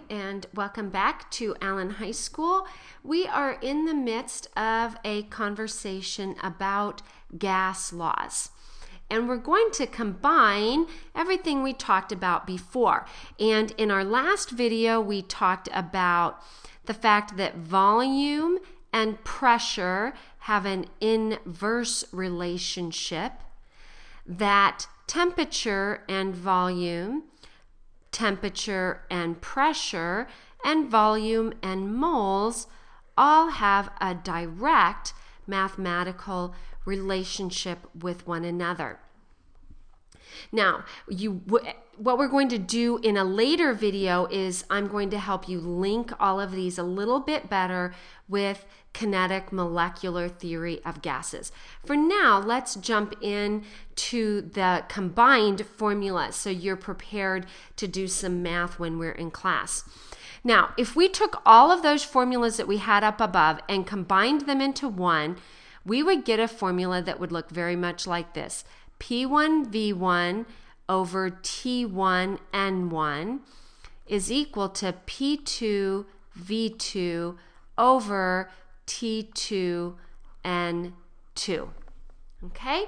Hi, and welcome back to Allen High School. We are in the midst of a conversation about gas laws. And we're going to combine everything we talked about before. And in our last video, we talked about the fact that volume and pressure have an inverse relationship, that temperature and volume, temperature and pressure, and volume and moles all have a direct mathematical relationship with one another. Now, what we're going to do in a later video is I'm going to help you link all of these a little bit better with kinetic molecular theory of gases. For now, let's jump in to the combined formulas so you're prepared to do some math when we're in class. Now, if we took all of those formulas that we had up above and combined them into one, we would get a formula that would look very much like this. P1V1 over T1N1 is equal to P2V2 over T2N2. Okay?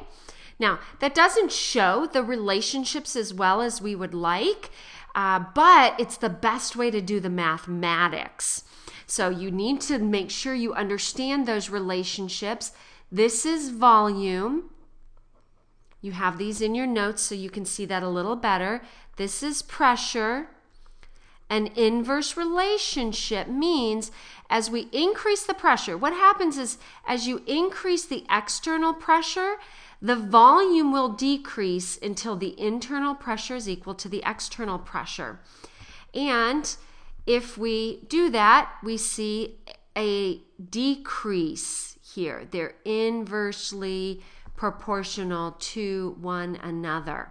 Now, that doesn't show the relationships as well as we would like, but it's the best way to do the mathematics. So you need to make sure you understand those relationships. This is volume. You have these in your notes so you can see that a little better. This is pressure. An inverse relationship means as we increase the pressure, what happens is as you increase the external pressure, the volume will decrease until the internal pressure is equal to the external pressure. And if we do that, we see a decrease here. They're inversely proportional to one another.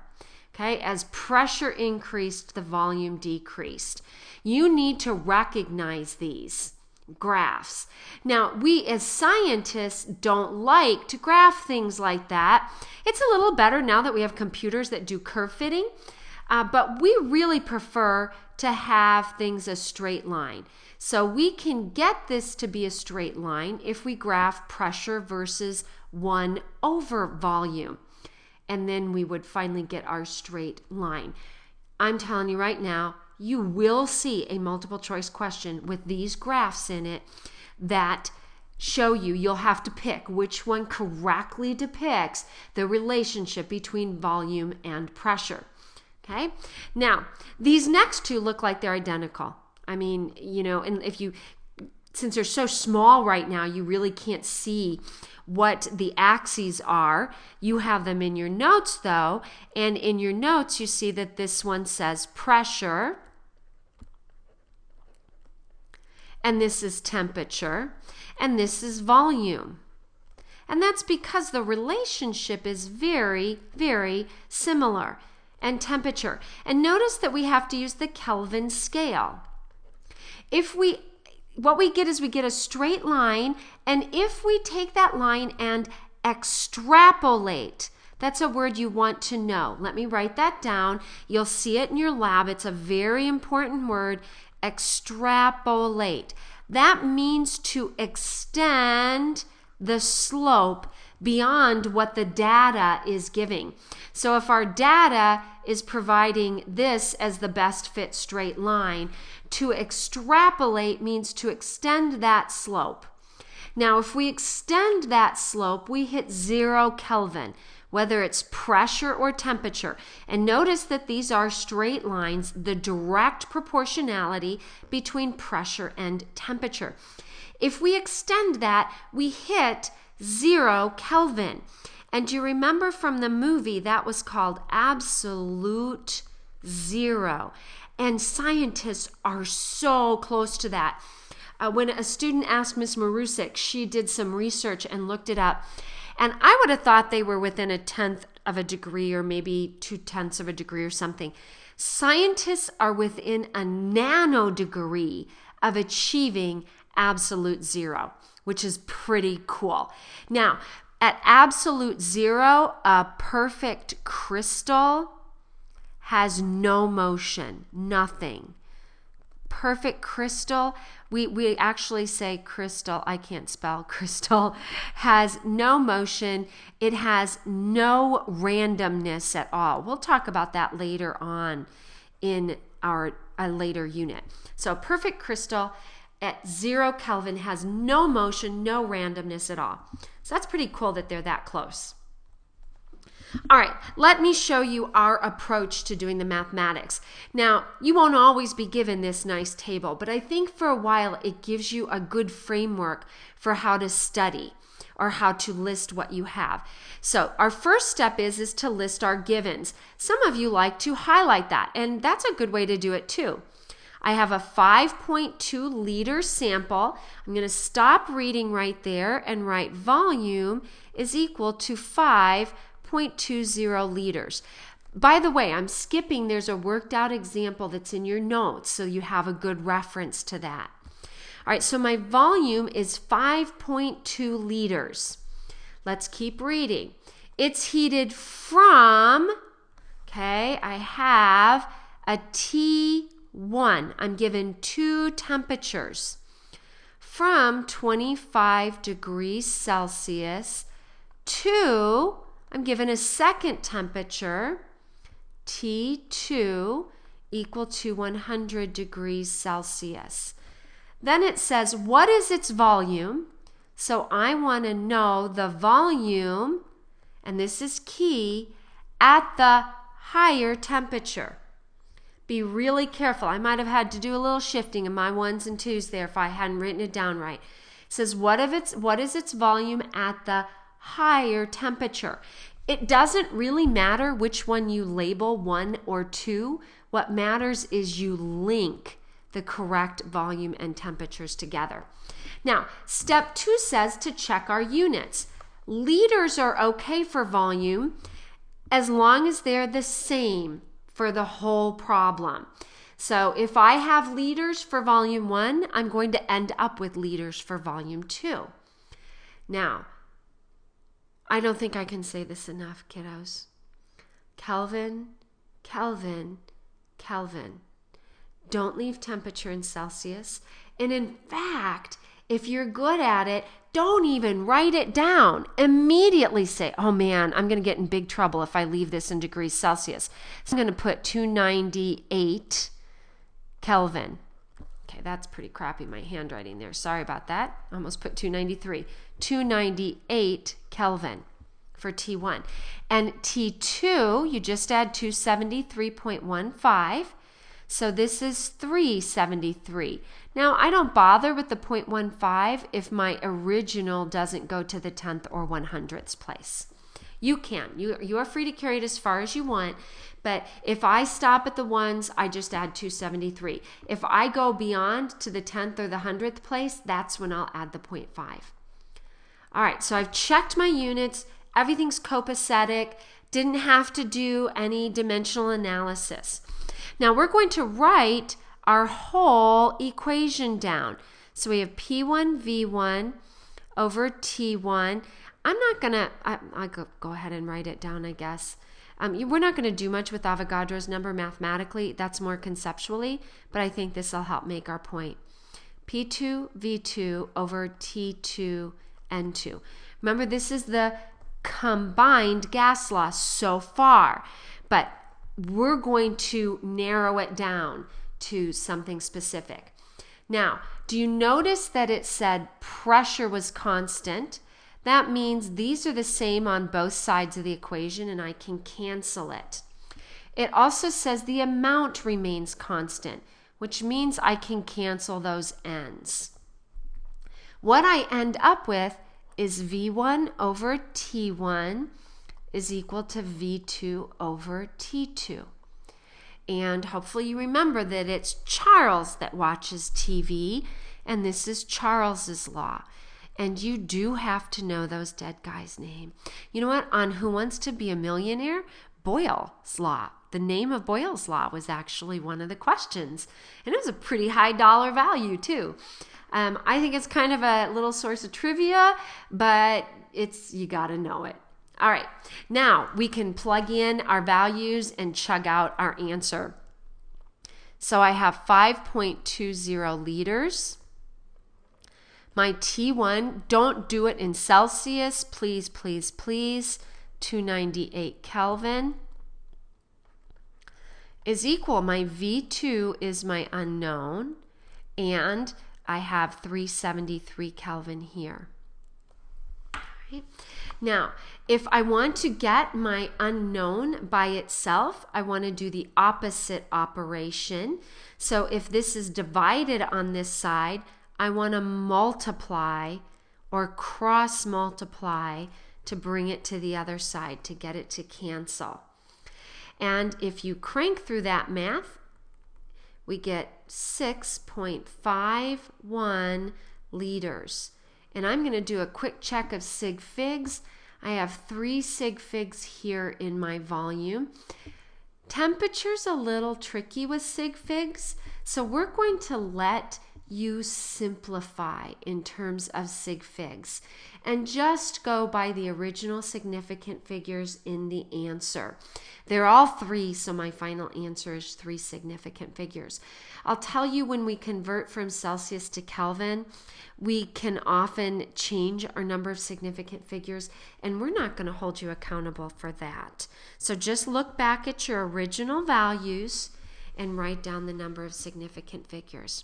Okay, as pressure increased, the volume decreased. You need to recognize these graphs. Now, we as scientists don't like to graph things like that. It's a little better now that we have computers that do curve fitting, but we really prefer to have things a straight line. So we can get this to be a straight line if we graph pressure versus 1 over volume. And then we would finally get our straight line. I'm telling you right now, you will see a multiple choice question with these graphs in it that show you, you'll have to pick which one correctly depicts the relationship between volume and pressure. Okay? Now, these next two look like they're identical. I mean, you know, and since they're so small right now, you really can't see what the axes are. You have them in your notes though, and in your notes you see that this one says pressure, and this is temperature, and this is volume. And that's because the relationship is very, very similar. And temperature. And notice that we have to use the Kelvin scale. What we get is we get a straight line, and if we take that line and extrapolate, that's a word you want to know. Let me write that down. You'll see it in your lab. It's a very important word, extrapolate. That means to extend the slope beyond what the data is giving. So if our data is providing this as the best fit straight line, to extrapolate means to extend that slope. Now, if we extend that slope, we hit 0 Kelvin, whether it's pressure or temperature. And notice that these are straight lines, the direct proportionality between pressure and temperature. If we extend that, we hit 0 Kelvin. And do you remember from the movie that was called Absolute Zero? And scientists are so close to that. When a student asked Miss Marusic, she did some research and looked it up. And I would have thought they were within 1/10 of a degree or maybe 2/10 of a degree or something. Scientists are within a nanodegree of achieving absolute zero, which is pretty cool. Now, at absolute zero, a perfect crystal has no motion, nothing. perfect crystal, we actually say crystal, I can't spell crystal, has no motion. It has no randomness at all. We'll talk about that later on in a later unit. So perfect crystal at 0 Kelvin has no motion, no randomness at all. So that's pretty cool that they're that close. All right, let me show you our approach to doing the mathematics. Now, you won't always be given this nice table, but I think for a while it gives you a good framework for how to study or how to list what you have. So our first step is to list our givens. Some of you like to highlight that, and that's a good way to do it too. I have a 5.2 liter sample. I'm going to stop reading right there and write volume is equal to 5.20 liters. By the way, I'm skipping, there's a worked out example that's in your notes, so you have a good reference to that. All right, so my volume is 5.2 liters. Let's keep reading. It's heated from, okay, I have a T1. I'm given 2 temperatures from 25 degrees Celsius to, I'm given a second temperature, T2, equal to 100 degrees Celsius. Then it says, what is its volume? So I want to know the volume, and this is key, at the higher temperature. Be really careful. I might have had to do a little shifting in my 1s and 2s there if I hadn't written it down right. It says, what is its volume at the higher temperature? It doesn't really matter which one you label 1 or 2. What matters is you link the correct volume and temperatures together. Now, step 2 says to check our units. Liters are okay for volume as long as they're the same for the whole problem. So if I have liters for volume 1, I'm going to end up with liters for volume 2. Now, I don't think I can say this enough, kiddos. Kelvin, Kelvin, Kelvin. Don't leave temperature in Celsius. And in fact, if you're good at it, don't even write it down. Immediately say, oh man, I'm going to get in big trouble if I leave this in degrees Celsius. So I'm going to put 298 Kelvin. Okay, that's pretty crappy, my handwriting there. Sorry about that. I almost put 293. 298 Kelvin for T1. And T2, you just add 273.15. So this is 373. Now, I don't bother with the 0.15 if my original doesn't go to the 10th or 100th place. You can. You are free to carry it as far as you want, but if I stop at the 1s, I just add 273. If I go beyond to the 10th or the 100th place, that's when I'll add the 0.5. All right, so I've checked my units. Everything's copacetic. Didn't have to do any dimensional analysis. Now we're going to write our whole equation down. So we have P1V1 over T1. I'm not going to, I'll go ahead and write it down, I guess. We're not going to do much with Avogadro's number mathematically. That's more conceptually, but I think this will help make our point. P2V2 over T2N2. Remember, this is the combined gas law so far, but we're going to narrow it down to something specific. Now, do you notice that it said pressure was constant? That means these are the same on both sides of the equation and I can cancel it. It also says the amount remains constant, which means I can cancel those n's. What I end up with is V1 over T1 is equal to V2 over T2. And hopefully you remember that it's Charles that watches TV, and this is Charles's law. And you do have to know those dead guys' name. You know what? On Who Wants to Be a Millionaire, Boyles' law. The name of Boyles' law was actually one of the questions. And it was a pretty high dollar value, too. I think it's kind of a little source of trivia, but you got to know it. All right, now we can plug in our values and chug out our answer. So I have 5.20 liters. My T1, don't do it in Celsius, please, please, please, 298 Kelvin, is equal, my V2 is my unknown, and I have 373 Kelvin here. All right. Now, if I want to get my unknown by itself, I want to do the opposite operation. So if this is divided on this side, I want to multiply or cross multiply to bring it to the other side to get it to cancel. And if you crank through that math, we get 6.51 liters. And I'm going to do a quick check of sig figs. I have 3 sig figs here in my volume. Temperature's a little tricky with sig figs, so we're going to let you simplify in terms of sig figs and just go by the original significant figures in the answer. They're all 3, so my final answer is 3 significant figures. I'll tell you, when we convert from Celsius to Kelvin, we can often change our number of significant figures, and we're not going to hold you accountable for that. So just look back at your original values and write down the number of significant figures.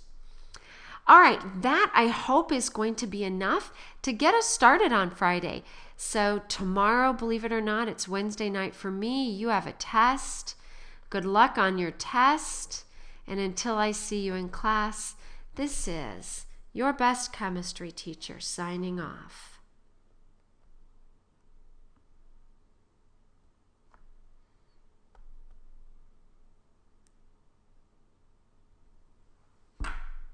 All right, that I hope is going to be enough to get us started on Friday. So tomorrow, believe it or not, it's Wednesday night for me. You have a test. Good luck on your test. And until I see you in class, this is your best chemistry teacher signing off.